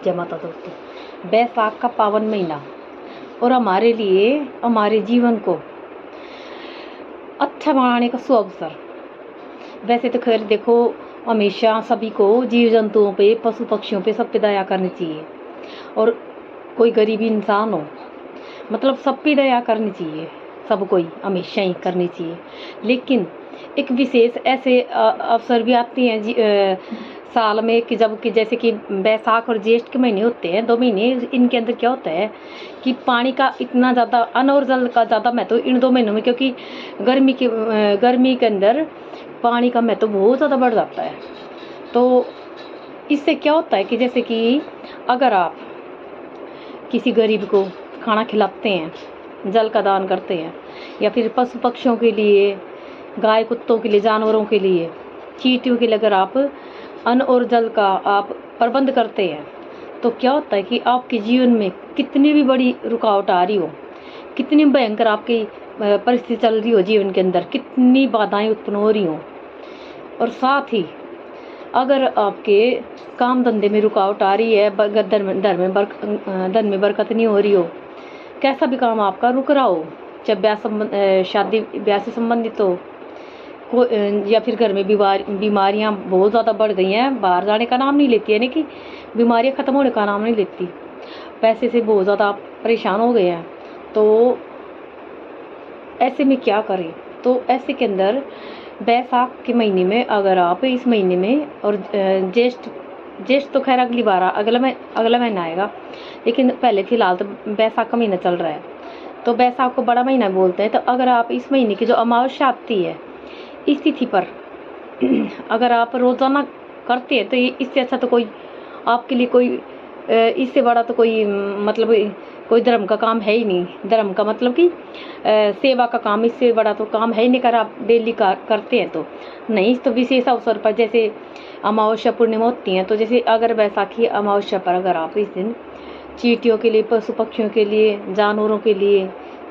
जय माता दोस्तों। बैसाख का पावन महीना और हमारे लिए हमारे जीवन को अच्छा बनाने का सुअवसर। वैसे तो खैर देखो, हमेशा सभी को जीव जंतुओं पे, पशु पक्षियों पे, सब पे दया करनी चाहिए। और कोई गरीबी इंसान हो, मतलब सब पे दया करनी चाहिए, सब कोई हमेशा ही करनी चाहिए। लेकिन एक विशेष ऐसे अवसर भी आते हैं साल में कि जब कि जैसे कि बैसाख और ज्येष्ठ के महीने होते हैं, 2 महीने। इनके अंदर क्या होता है कि पानी का इतना ज़्यादा, अन्न और जल का ज़्यादा महत्व इन 2 महीनों में, क्योंकि गर्मी के अंदर पानी का महत्व बहुत ज़्यादा बढ़ जाता है। तो इससे क्या होता है कि जैसे कि अगर आप किसी गरीब को खाना खिलाते हैं, जल का दान करते हैं, या फिर पशु पक्षियों के लिए, गाय कुत्तों के लिए, जानवरों के लिए, चींटियों के लिए अगर आप अन्न और जल का आप प्रबंध करते हैं, तो क्या होता है कि आपके जीवन में कितनी भी बड़ी रुकावट आ रही हो, कितनी भयंकर आपकी परिस्थिति चल रही हो जीवन के अंदर, कितनी बाधाएं उत्पन्न हो रही हो, और साथ ही अगर आपके काम धंधे में रुकावट आ रही है, धन में बरकत नहीं हो रही हो, कैसा भी काम आपका रुक रहा हो, चाहे शादी ब्याह से संबंधित हो, या फिर घर में बीमारियां बहुत ज़्यादा बढ़ गई हैं, बाहर जाने का नाम नहीं लेती, यानी कि बीमारियां ख़त्म होने का नाम नहीं लेती, पैसे से बहुत ज़्यादा परेशान हो गए हैं, तो ऐसे में क्या करें? तो ऐसे के अंदर बैसाख के महीने में अगर आप इस महीने में, और ज्येष्ठ तो खैर अगला महीना आएगा, लेकिन पहले फिलहाल तो बैसाख का महीना चल रहा है, तो बैसाख को बड़ा महीना बोलते हैं। तो अगर आप इस महीने की जो अमावस्या आती है, इस तिथि पर अगर आप रोज़ाना करते हैं, तो ये इससे अच्छा तो कोई आपके लिए कोई इससे बड़ा तो कोई मतलब कोई धर्म का काम है ही नहीं। धर्म का मतलब कि सेवा का काम, इससे बड़ा तो काम है ही नहीं। अगर आप डेली करते हैं तो नहीं, तो विशेष अवसर पर जैसे अमावस्या पूर्णिमा होती हैं, तो जैसे अगर बैसाखी अमावस्या पर अगर आप इस दिन चींटियों के लिए, पशु पक्षियों के लिए, जानवरों के लिए,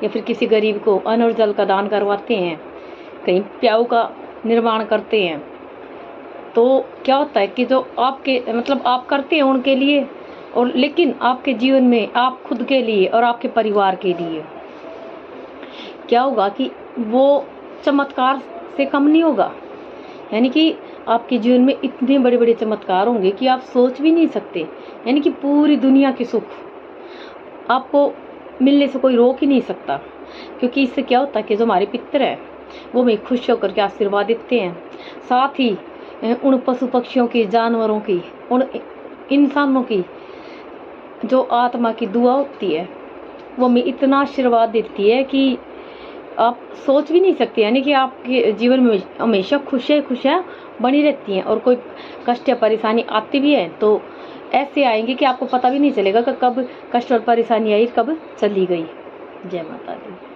या फिर किसी गरीब को अन्न और जल का दान करवाते हैं, कहीं प्याऊ का निर्माण करते हैं, तो क्या होता है कि जो आपके मतलब आप करते हैं उनके लिए, और लेकिन आपके जीवन में आप खुद के लिए और आपके परिवार के लिए क्या होगा कि वो चमत्कार से कम नहीं होगा। यानी कि आपके जीवन में इतने बड़े बड़े चमत्कार होंगे कि आप सोच भी नहीं सकते। यानी कि पूरी दुनिया के सुख आपको मिलने से कोई रोक ही नहीं सकता, क्योंकि इससे क्या होता है कि जो हमारे पितर हैं वो हमें खुश होकर के आशीर्वाद देते हैं। साथ ही उन पशु पक्षियों की, जानवरों की, उन इंसानों की जो आत्मा की दुआ होती है, वो हमें इतना आशीर्वाद देती है कि आप सोच भी नहीं सकते। यानी कि आपके जीवन में हमेशा खुशियाँ बनी रहती हैं, और कोई कष्ट या परेशानी आती भी है तो ऐसे आएंगे कि आपको पता भी नहीं चलेगा कि कब कष्ट और परेशानी आई, कब चली गई। जय माता दी।